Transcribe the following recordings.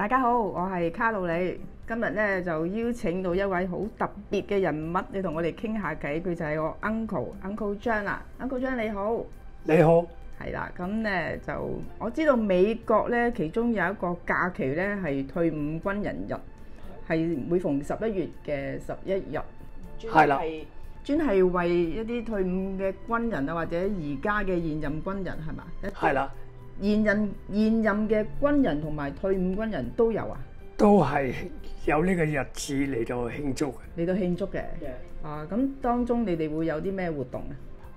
大家好，我係卡路里。今日咧就邀請到一位好特別嘅人物，你同我哋傾下偈。佢就係我 Uncle 張啦。Uncle 張你好，你好，係啦。咁咧就我知道美國咧其中有一個假期咧係退伍軍人日，係每逢11月嘅11日，係啦，專係為一啲退伍嘅軍人啊，或者而家嘅現任軍人係嘛？係啦，現任嘅軍人同埋退伍軍人都有啊，都係有呢個日子嚟到慶祝嘅。嚟到慶祝嘅。啊，咁當中你哋會有啲咩活動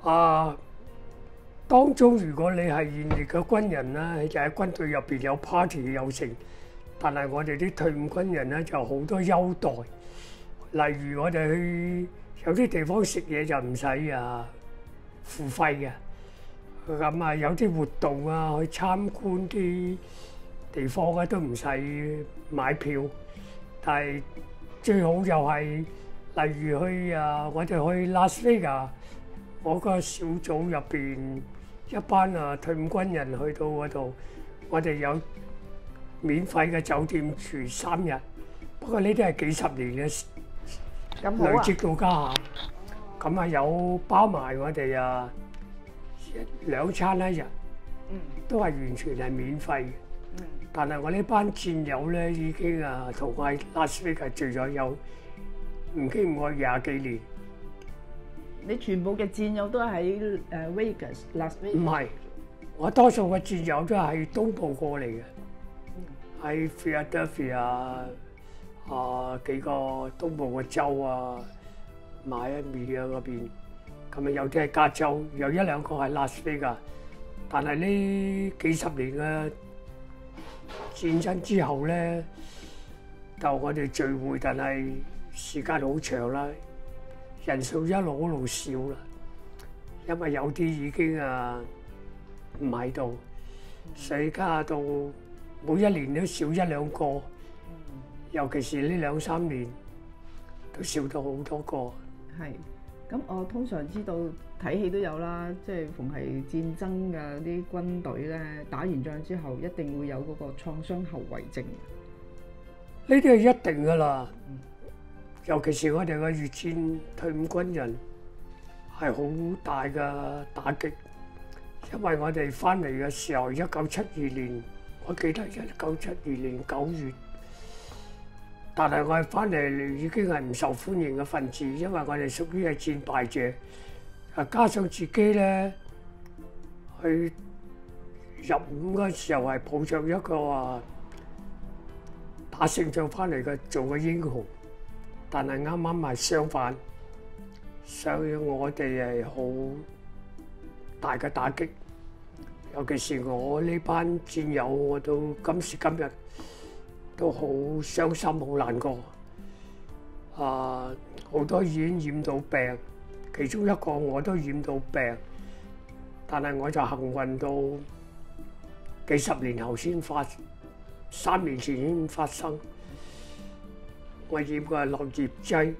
啊？啊，當中如果你係現役嘅軍人咧，就喺軍隊入邊有 party 有成，但係我哋啲退伍軍人咧就好多優待，例如我哋去有啲地方食嘢就唔使付費嘅。咁啊，有啲活動啊，去參觀啲地方咧都唔使買票，但係最好就係例如去我哋去拉斯維加，我個小組入邊一班退伍軍人去到嗰度，我哋有免費嘅酒店住3日，不過呢啲係幾十年嘅累積到家下，咁有包埋我哋2餐一日，都係完全係免費嘅。但係我呢班戰友咧已經同我喺拉斯維加住咗有唔經唔過20幾年。你全部嘅戰友都喺Vegas、Las Vegas？唔係，我多數嘅戰友都係東部過嚟嘅，喺 Philadelphia 幾個東部嘅州Miami嗰邊。咁有啲係加州，有1-2個係拉斯維加，但係呢幾十年嘅戰爭之後咧，就我哋聚會，但係時間好長啦，人數一路少啦，因為有啲已經唔喺度，所以加到每一年都少1-2個，尤其是呢2-3年都少咗好多個。係。咁我通常知道睇戲都有啦，即係逢係戰爭嘅啲軍隊咧，打完仗之後一定會有嗰個創傷後遺症。呢啲係一定㗎啦，尤其是我哋嘅越戰退伍軍人係好大嘅打擊，因為我哋翻嚟嘅時候1972年，我記得1972年9月。但係我哋翻嚟已經係唔受歡迎嘅分子，因為我哋屬於係戰敗者，加上自己咧去入伍嗰時候係抱着一個打勝仗翻嚟嘅做個英雄，但係啱啱係相反，所以我哋係好大嘅打擊，尤其是我呢班戰友，我到今時今日都好傷心，好難過。好多已經染到病，其中一個我都染到病，但係我就幸運到幾十年後先3年前先發生。我染過落葉劑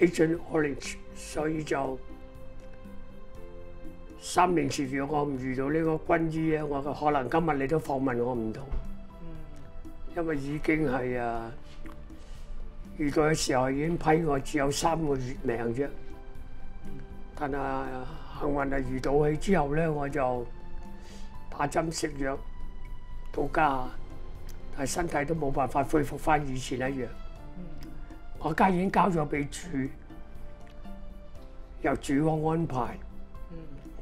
Agent Orange， 所以就3年前如果我唔遇到呢個軍醫咧，我可能今日你都訪問我唔到。因為已經係遇到嘅時候已經批我只有3個月命啫，但係幸運係遇到佢之後咧，我就打針食藥到家，但係身體都冇辦法恢復翻以前一樣。我家已經交咗俾主，由主我安排，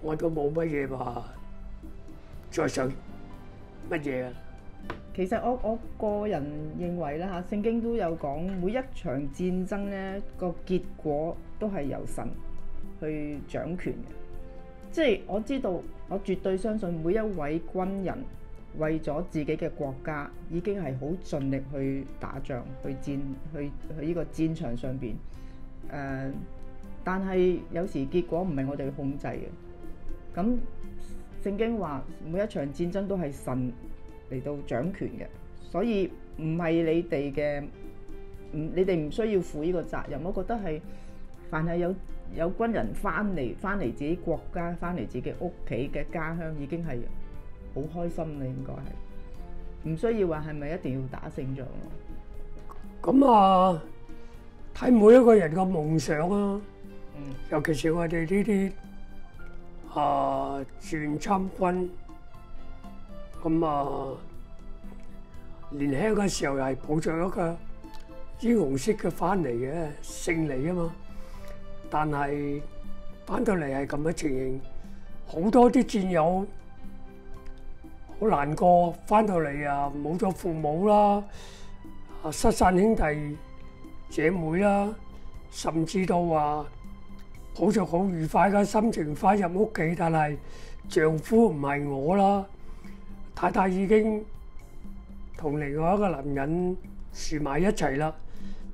我都冇乜嘢話再想乜嘢。其實我個人認為咧聖經都有講，每一場戰爭咧個結果都係由神去掌權嘅。即係我知道，我絕對相信每一位軍人為咗自己嘅國家，已經係好盡力去打仗、去呢個戰場上邊。但係有時結果唔係我哋控制嘅。咁聖經話每一場戰爭都係神嚟到掌權嘅，所以唔係你哋嘅，你哋唔需要負呢個責任。我覺得係凡係有軍人翻嚟自己國家，翻嚟自己屋企嘅家鄉，已經係好開心啦，應該係。唔需要話係咪一定要打勝仗咯。咁啊，睇每一個人嘅夢想啊，尤其是我哋呢啲志願參軍，咁啊年輕嘅時候係抱着一個英雄式嘅翻嚟嘅勝利啊嘛，但係翻到嚟係咁嘅情形，好多啲戰友好難過，翻到嚟啊冇咗父母啦，失散兄弟姐妹啦，甚至到話抱着好愉快嘅心情翻入屋企，但係丈夫唔係我啦，太太已經同另外一個男人住埋一齊啦。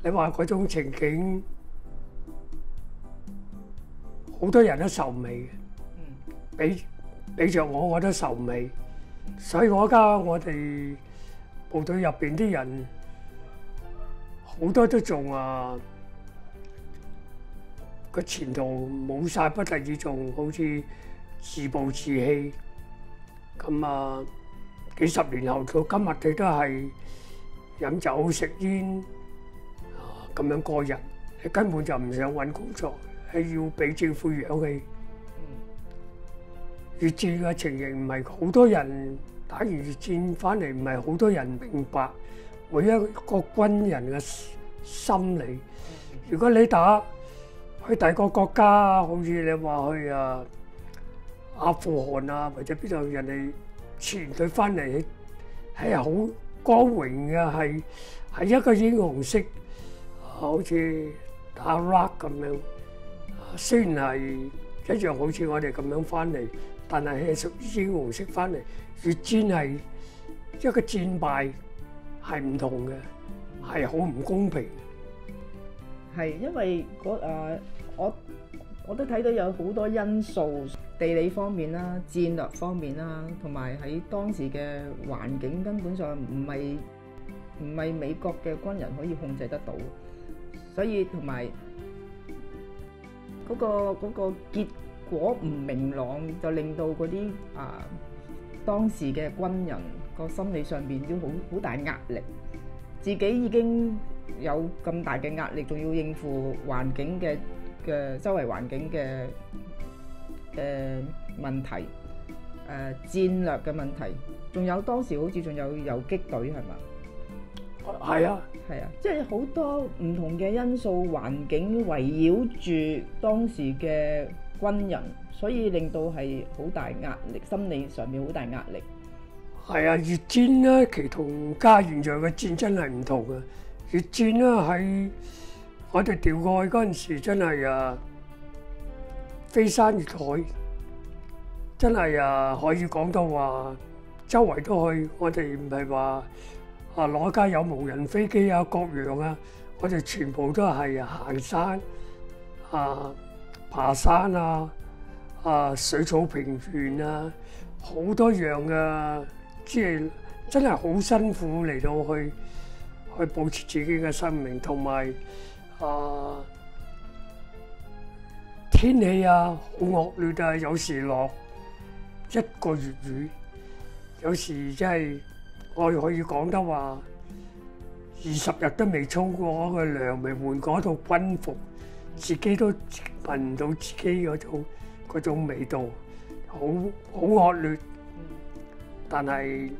你話嗰種情景，好多人都受唔起嘅，俾着我都受唔起。所以我哋部隊入邊啲人好多都仲個前途冇晒，不特止仲好似自暴自棄。咁幾十年後到今日，佢都係飲酒食煙咁樣過日，你根本就唔想揾工作，係要俾政府養你。越戰嘅情形唔係好多人打完越戰翻嚟，唔係好多人明白每一個軍人嘅心理。如果你打去第二個國家，好似你話去阿富汗啊，或者邊度，人哋前隊翻嚟係好光榮嘅，係一個英雄式，好似打 rock 咁樣。雖然係一樣好似我哋咁樣翻嚟，但係係屬於英雄式翻嚟。越戰係一個戰敗係唔同嘅，係好唔公平。係因為我都睇到有好多因素，地理方面啦、戰略方面啦，同埋喺當時嘅環境根本上唔係美國嘅軍人可以控制得到，所以同埋嗰個結果唔明朗，就令到嗰啲當時嘅軍人個心理上邊都好大壓力，自己已經有咁大嘅壓力，仲要應付環境嘅周圍環境嘅問題，戰略嘅問題，仲有當時好似仲有游擊隊係嘛？係啊，係啊，即係好多唔同嘅因素環境圍繞住當時嘅軍人，所以令到係好大壓力，心理上面好大壓力。係啊，越戰咧其同家現在嘅戰爭係唔同嘅。越戰咧喺我哋調過去嗰陣時，真係飛山越海，真係可以講到話周圍都去。我哋唔係話攞架有無人飛機各樣啊，我哋全部都係行山爬山水草平原好多樣嘅，即係真係好辛苦嚟到去保持自己嘅生命，同埋天氣好惡劣有時落1個月雨，有時真係我哋可以講得話20日都未沖過個涼，未換過一套軍服，自己都聞唔到自己嗰種味道，好惡劣。但係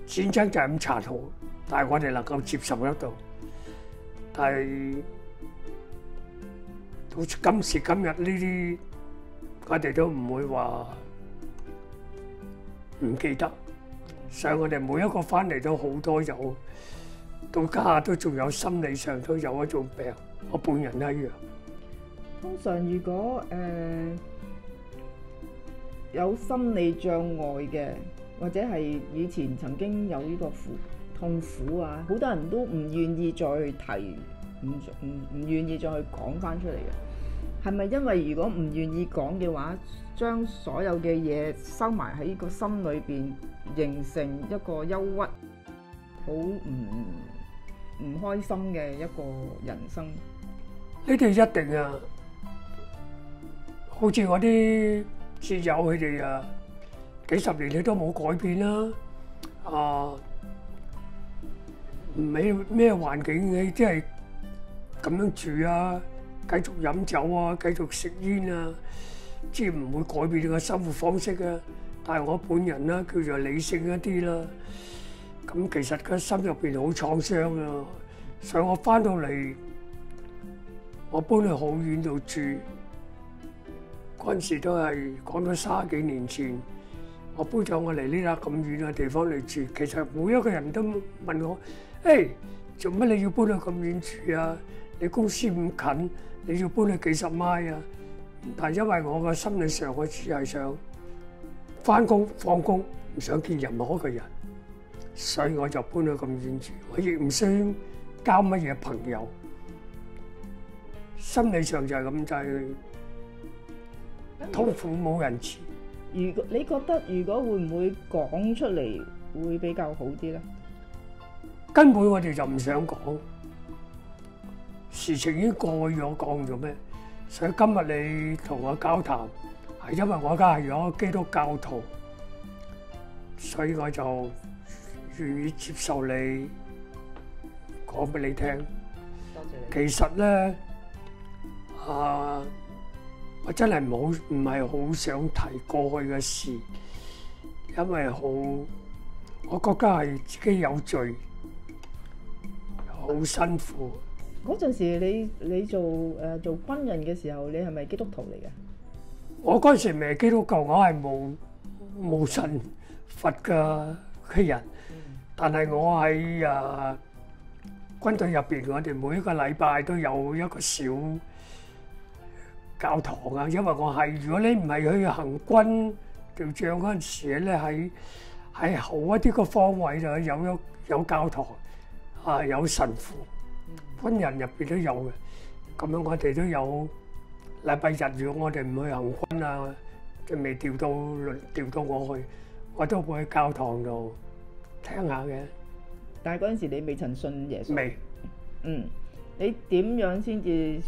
戰爭就係咁殘酷，但係我哋能夠接受得到。但係到今時今日呢啲，我哋都唔會話唔記得。所以我哋每一個翻嚟都好多有，到家下都仲有心理上都有一種病，我本人都一樣。通常如果有心理障礙嘅，或者係以前曾經有呢個痛苦好多人都唔願意再去提，唔願意再去講翻出嚟嘅。係咪因為如果唔願意講嘅話，將所有嘅嘢收埋喺個心裏邊，形成一個憂鬱、好唔開心嘅一個人生？呢啲一定好似我啲戰友佢哋幾十年佢都冇改變啦。啊，咩環境你即係咁樣住啊，繼續飲酒啊，繼續食煙啊，即係唔會改變你個生活方式啊。但係我本人啦，叫做理性一啲啦。咁其實個心入邊好創傷啊，所以我翻到嚟，我搬去好遠度住。嗰陣時都係講咗30幾年前，我搬咗我嚟呢度咁遠嘅地方嚟住。其實每一個人都問我：誒，做乜你要搬去咁遠住啊？你公司咁近，你要搬去幾十邁啊？但係因為我個心理上，我只係想翻工放工，唔想見任何一個人，所以我就搬去咁遠住。我亦唔想交乜嘢朋友，心理上就係咁，就係痛苦冇人知。如果你覺得會唔會講出嚟會比較好啲咧？根本我哋就唔想講，事情已經過咗，講咗咩？所以今日你同我交談，係因為我而家係咗基督教徒，所以我就願意接受你講俾你聽。多謝你。其實咧，我真係唔係好想提過去嘅事，因為我覺得係自己有罪，好辛苦。嗰陣時你做軍人嘅時候，你係咪基督徒嚟嘅？我嗰陣時未係基督教，我係冇神佛嘅人，但係我喺軍隊入邊，我哋每一個禮拜都有一個小教堂啊。因為我係，如果你唔係去行軍調將嗰陣時咧，喺後一啲個方位就有教堂啊，有神父。軍人入邊都有嘅，咁樣我哋都有禮拜日，如果我哋唔去行軍啊，即係未調到我去，我都會去教堂度聽下嘅。但係嗰陣時你未曾信耶穌。未。你點樣先至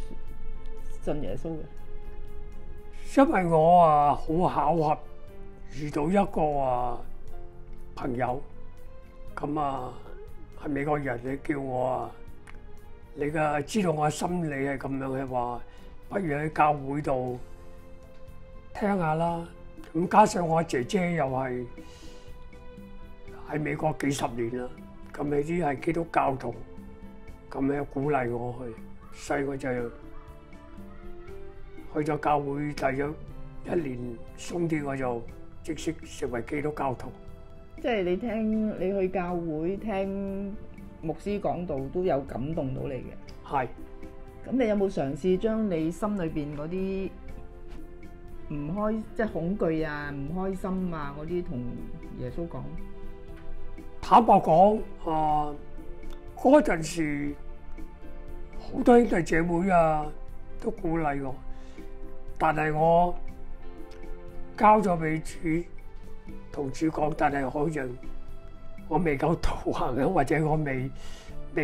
信耶穌嘅？因為我好巧合遇到一個朋友，咁係美國人，你叫我你知道我心理係咁樣嘅話，不如喺教會度聽下啦。咁加上我姐姐又係喺美國幾十年啦，咁你知係基督教徒，咁樣鼓勵我去，所以我就去咗教會，大約1年鬆啲，我就正式成為基督教徒。即係你去教會聽牧師講道都有感動到你嘅。係。咁你有冇嘗試將你心裏邊嗰啲即係恐懼啊、唔開心啊嗰啲同耶穌講？坦白講，嗰陣時好多兄弟姐妹都鼓勵我，但係我交咗俾主，同主講，但係好像我未夠道行啊，或者我未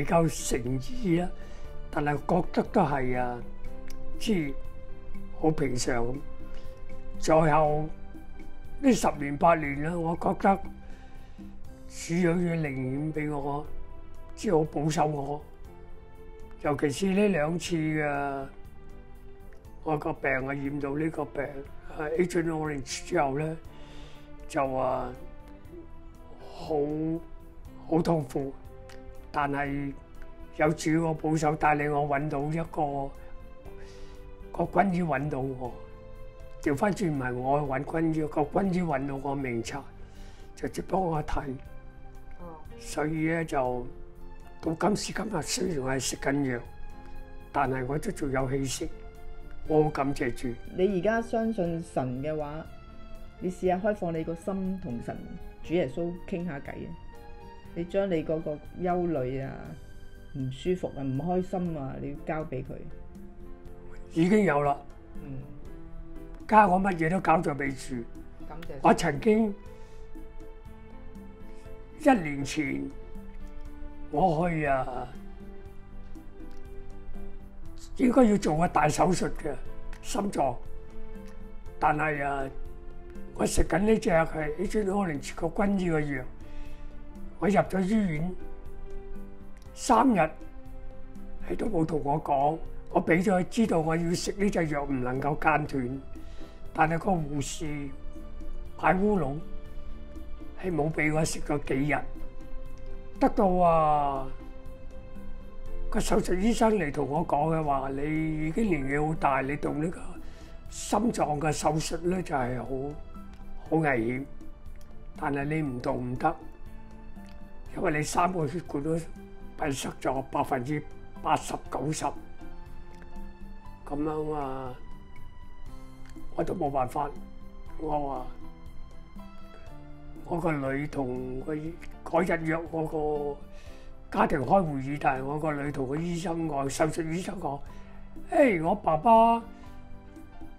夠誠意啦。但係覺得都係即係好平常咁。最後呢10年8年啦，我覺得主有嘢靈驗俾我，即係好保守我。尤其是呢2次嘅我個病染到呢個病Agent Orange 之後咧，就好痛苦，但係有主個保守帶領我揾到一個軍醫揾到我，調翻轉唔係我去揾軍醫，個軍醫揾到我名冊，直接幫我睇。所以咧就到今時今日，雖然我係食緊藥，但係我都仲有氣息，我好感謝主。你而家相信神嘅話，你試下開放你個心同神主耶穌傾下偈啊！你將你嗰個憂慮啊、唔舒服啊、唔開心啊，你要交俾佢。已經有啦。加我乜嘢都交咗俾主。感謝。我曾經1年前我去應該要做個大手術嘅心臟，但係我食緊呢隻係Agent Orange個軍醫嘅藥，我入咗醫院3日，佢都冇同我講。我俾咗佢知道我要食呢隻藥唔能夠間斷，但係個護士擺烏龍係冇俾我食咗幾日，得到個手術醫生嚟同我講嘅話，你已經年紀好大，你動呢個心臟嘅手術咧就係好危險，但係你唔動唔得，因為你3個血管都閉塞咗80%-90%。咁樣我都冇辦法。我話我個女同佢嗰日約我個家庭開會議，但係我個女同個醫生講，手術醫生講：我爸爸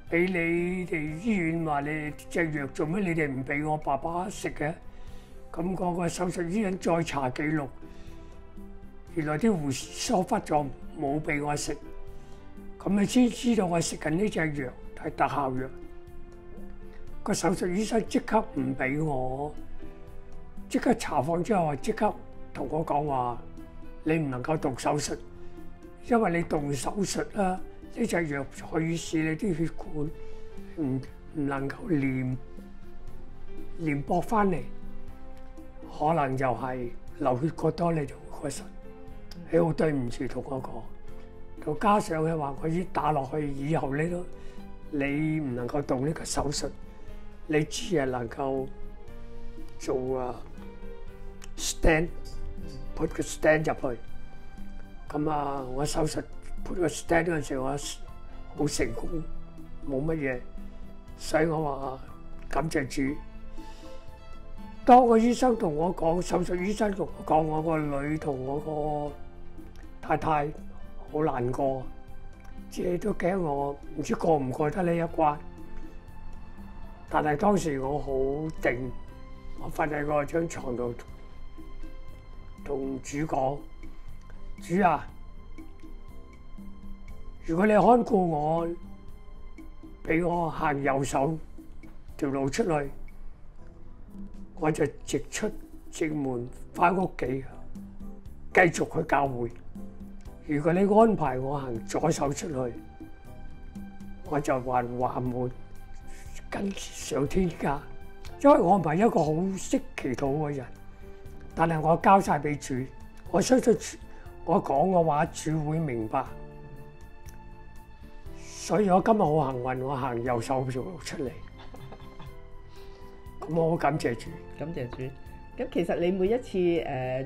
俾你哋醫院話你隻藥做咩？你哋唔俾我爸爸食嘅？咁嗰個手術醫生再查記錄，原來啲護士疏忽咗，冇俾我食。咁你先知道我食緊呢隻藥係特效藥。個手術醫生即刻唔俾我，即刻查房之後即刻同我講話：你唔能夠動手術，因為你動手術啦，呢隻藥可以使你啲血管唔能夠連駁翻嚟，可能就係流血過多你就會過身。你好對唔住同我講。就加上嘅話，我已經打落去，以後你唔能夠動呢個手術，你只係能夠做stent， put 個 stent 入去。咁我手術 put 個 stent 嗰陣時，我好成功，冇乜嘢，所以我話感謝主。當個醫生同我講，手術醫生同我講，我個女同我個太太好難過，自己都驚我唔知過唔過得呢一關。但係當時我好定，我瞓喺嗰張床度同主講：主啊，如果你看顧我，俾我行右手條路出去，我就直出正門返屋企，繼續去教會。如果你安排我行左手出去，我就還門跟上天家。因為我唔係一個好識祈禱嘅人，但係我交晒俾主，我相信我講嘅話主會明白。所以我今日好幸運，我行右手條路出嚟。咁我好感謝主，感謝主。咁其實你每一次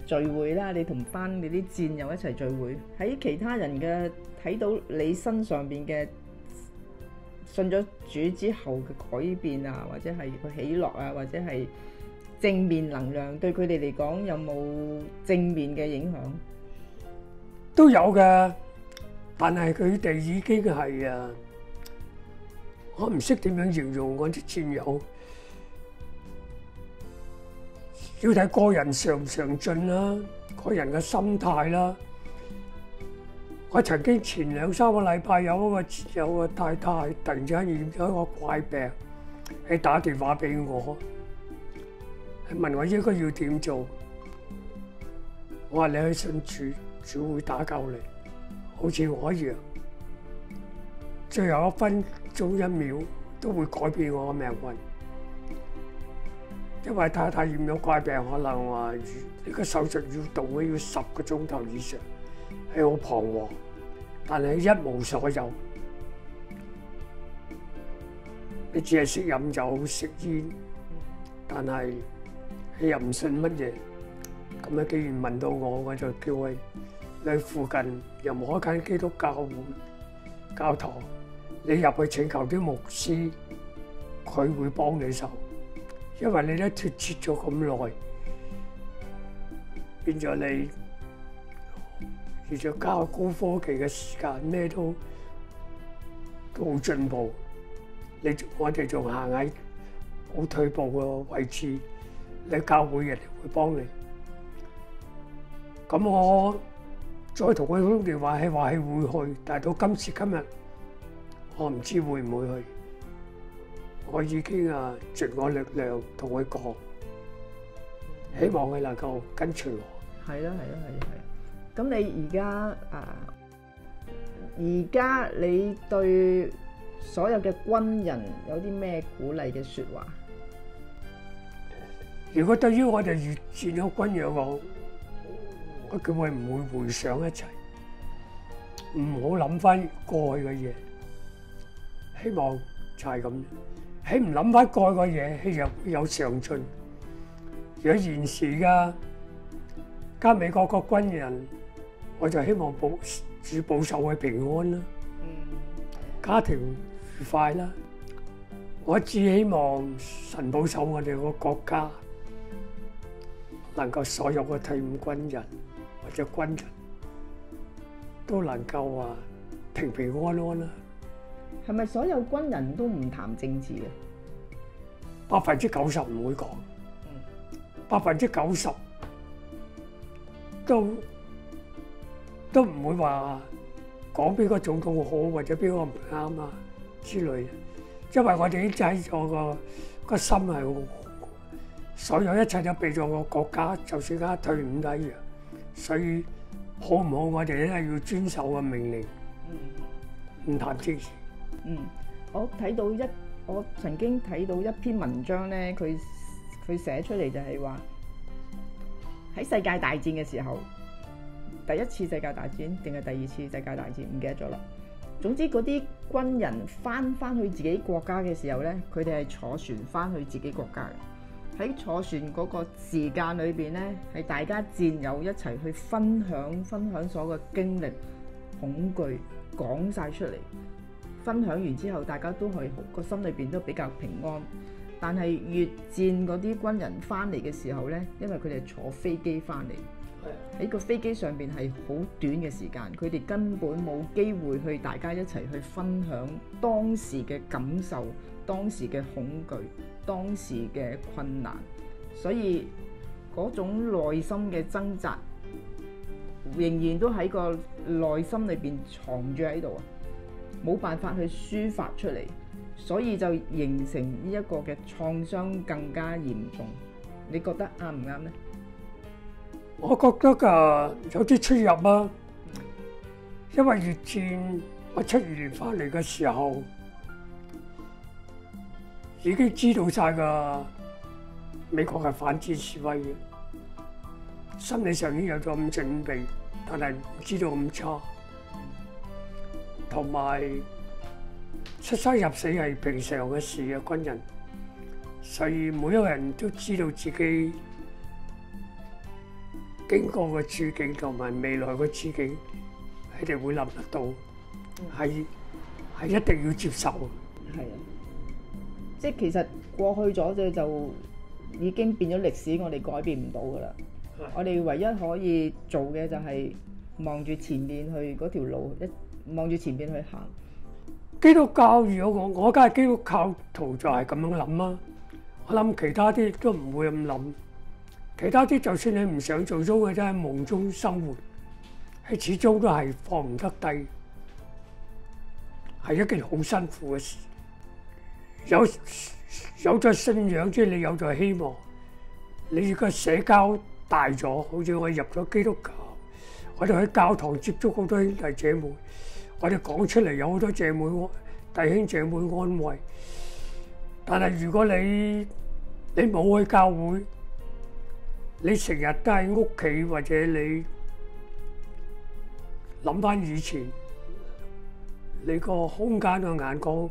聚會啦，你同翻你啲戰友一齊聚會，喺其他人嘅睇到你身上邊嘅信咗主之後嘅改變啊，或者係個喜樂啊，或者係正面能量，對佢哋嚟講有冇正面嘅影響？都有嘅，但係佢哋已經係我唔識點樣形容我啲戰友。要睇個人上唔上進啦，個人嘅心態啦。我曾經前2-3個禮拜有個太太突然之間染咗一個怪病，佢打電話俾我，佢問我應該要點做。我話你去信主，主會打救你，好似我一樣。最後1分鐘1秒都會改變我嘅命運。因為太太染咗怪病，可能話呢個手術要動要10個鐘頭以上，係好彷徨，但係一無所有。你只係識飲酒食煙，但係你又唔信乜嘢。咁啊，既然問到我就叫佢你附近任何一間基督教堂，你入去請求啲牧師，佢會幫你手。因為你都脫節咗咁耐，變咗你遇咗加高科技嘅時間，咩都好進步。我哋仲行喺好退步嘅位置，你教會人哋會幫你。咁我再同佢兄弟話係會去，但係到今時今日，我唔知會唔會去。我已經盡我力量同佢講。希望佢能夠跟隨我。係啦，係啦，係啦，係啦。咁你而家你對所有嘅軍人有啲咩鼓勵嘅説話？如果對於我哋越戰嘅軍人講，我叫佢唔會回想一切，唔好諗翻過去嘅嘢。希望就係咁，喺唔諗翻過去嘅嘢，希望有上進。如果現時嘅加美國個軍人，我就希望保守佢平安啦，家庭愉快啦。我只希望神保守我哋個國家，能夠所有嘅退伍軍人或者軍人都能夠平平安安啦。係咪所有軍人都唔談政治嘅？90%唔會講，90%都唔會話講邊個總統好或者邊個唔啱啊之類。因為我哋已經喺咗個心係，所有一切都俾咗個國家，就算而家退伍都一樣。所以好唔好，我哋咧要遵守個命令，唔談政治。我曾經睇到一篇文章咧，佢寫出嚟就係話喺世界大戰嘅時候，第一次世界大戰定係第二次世界大戰唔記得咗啦。總之嗰啲軍人翻去自己國家嘅時候咧，佢哋係坐船翻去自己國家嘅。喺坐船嗰個時間裏邊咧，係大家戰友一齊去分享所有嘅經歷、恐懼講晒出嚟。分享完之後，大家都係個心裏邊都比較平安。但係越戰嗰啲軍人翻嚟嘅時候呢，因為佢哋坐飛機翻嚟，喺個飛機上邊係好短嘅時間，佢哋根本冇機會去大家一齊去分享當時嘅感受、當時嘅恐懼、當時嘅困難，所以嗰種內心嘅掙扎仍然都喺個內心裏邊藏住喺度啊！冇辦法去抒發出嚟，所以就形成呢一個嘅創傷更加嚴重。你覺得啱唔啱呢？我覺得有啲出入啊，因為越戰我72年翻嚟嘅時候，已經知道晒個美國係反戰示威嘅，心理上已經有咗咁準備，但係唔知道咁差。同埋出生入死係平常嘅事嘅軍人，所以每一個人都知道自己經過嘅處境同埋未來嘅處境，佢哋會諗得到，係一定要接受。係啊，即係其實過去咗就已經變咗歷史，我哋改變唔到噶啦。我哋唯一可以做嘅就係望住前面去嗰條路，望住前邊去行。基督教如果我梗係基督教徒就係咁樣諗啦。我諗其他啲都唔會咁諗。其他啲就算你唔想做中嘅，真係夢中生活，係始終都係放唔得低，係一件好辛苦嘅事。有咗信仰，即係你有咗希望。你個社交大咗，好似我入咗基督教，我哋喺教堂接觸好多兄弟姐妹。我哋講出嚟有好多弟兄姐妹安慰，但係如果你冇去教會，你成日都喺屋企，或者你諗翻以前，你個空間嘅眼光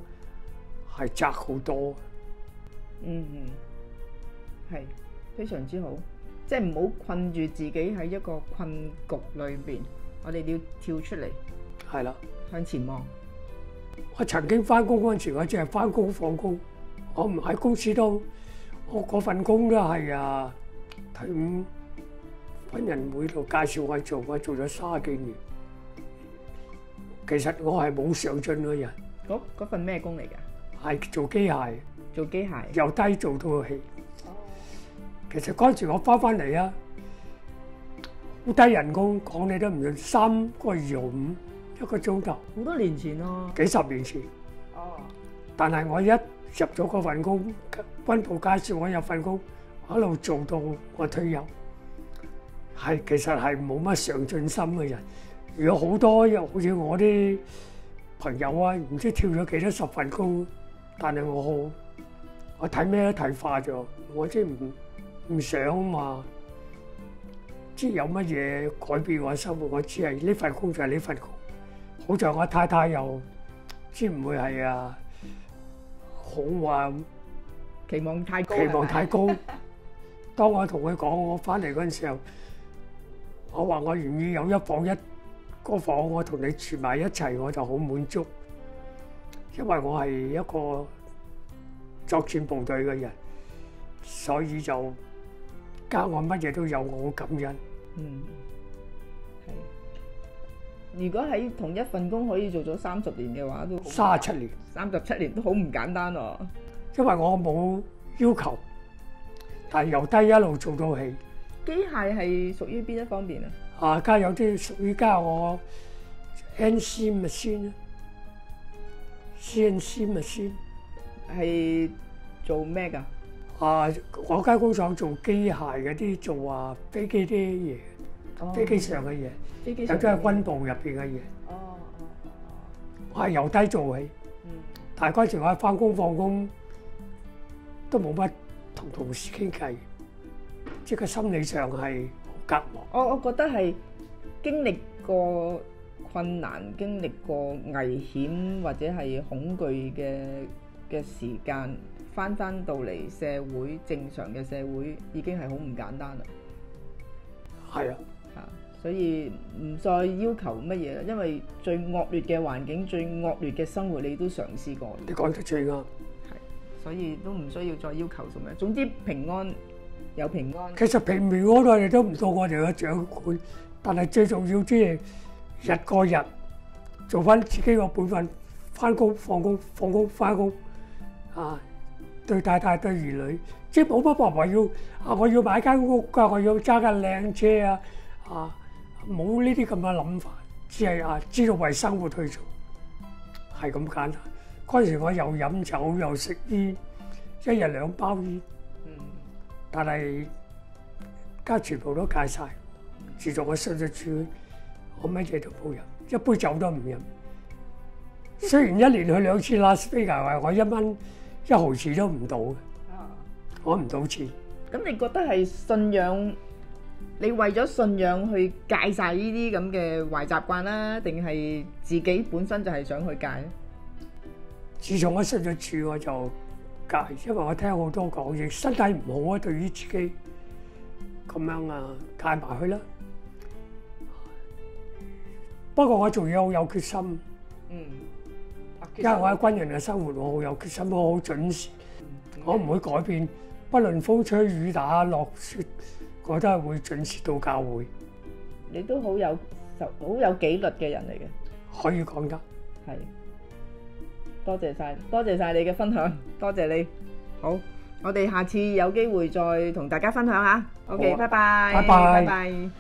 係窄好多。係非常之好，即係唔好困住自己喺一個困局裏邊，我哋要跳出嚟。係啦，向前望。我曾經翻工嗰陣時，我只係翻工放工，我唔喺公司都，我嗰份工都係退伍軍人會度介紹我做，我做咗30幾年。其實我係冇上進嘅人。嗰份咩工嚟㗎？係做機械。做機械。由低做到起。其實嗰陣時我翻嚟啊，好低人工，講你都唔信，3個2毫5一個鐘頭。好多年前咯。幾十年前。但係我一入咗嗰份工，軍部介紹我入份工，一路做到我退休，其實係冇乜上進心嘅人。如果好多又好似我啲朋友啊，唔知跳咗幾多10份工，但係我睇咩都睇化咗，我即係唔想嘛，即係有乜嘢改變我生活，我只係呢份工就係呢份工。好在我太太又即係唔會係好話期望太高。期望太高。當我同佢講我翻嚟嗰陣時候，我話我願意有一房一個房，我同你住埋一齊，我就好滿足。因為我係一個作戰部隊嘅人，所以就加我乜嘢都有，我好感恩。係。如果喺同一份工可以做咗30年嘅話，都37年，37年都好唔簡單喎。因為我冇要求，但係由低一路做到起。機械係屬於邊一方面啊？而家有啲屬於加我 NC machine、CNC machine 係做咩㗎？我間工廠做機械嗰啲，做飛機啲嘢，飛機上嘅嘢，有啲係軍部入邊嘅嘢。我係由低做起，但係嗰陣時我翻工放工都冇乜同同事傾偈，即係個心理上係好隔膜。我覺得係經歷過困難、經歷過危險或者係恐懼嘅時間，翻到嚟社會，正常嘅社會已經係好唔簡單啦。係啊，所以唔再要求乜嘢啦，因為最惡劣嘅環境、最惡劣嘅生活，你都嘗試過。你講得最啱。係，所以都唔需要再要求什麼。總之平安有平安。其實平安我哋都唔到我哋嘅掌管，但係最重要即係日過日做翻自己個本分，翻工放工，放工翻工對太太對兒女，即係冇乜話我要買間屋㗎，我要揸架靚車冇呢啲咁嘅諗法，只係知道為生活去做，係咁簡單。嗰陣時我又飲酒又食煙，一日2包煙，但係而家全部都戒晒。自從我信咗主，我乜嘢都冇飲，一杯酒都唔飲。雖然一年去2次拉斯維加，我1毫子都唔到嘅，我唔到錢。咁你覺得係信仰？你為咗信仰去戒晒呢啲咁嘅壞習慣啦，定係自己本身就係想去戒咧？自從我信咗主，我就戒，因為我聽好多講嘢，身體唔好對於自己咁樣戒埋去啦。不過我仲要好有決心。因為我喺軍人嘅生活，我好有決心，我好準時，我唔會改變，不論風吹雨打落雪，我都係會準時到教會。你都好有紀律嘅人嚟嘅，可以講得係。多謝晒你嘅分享，多謝你。好，我哋下次有機會再同大家分享下。OK，拜拜，拜拜。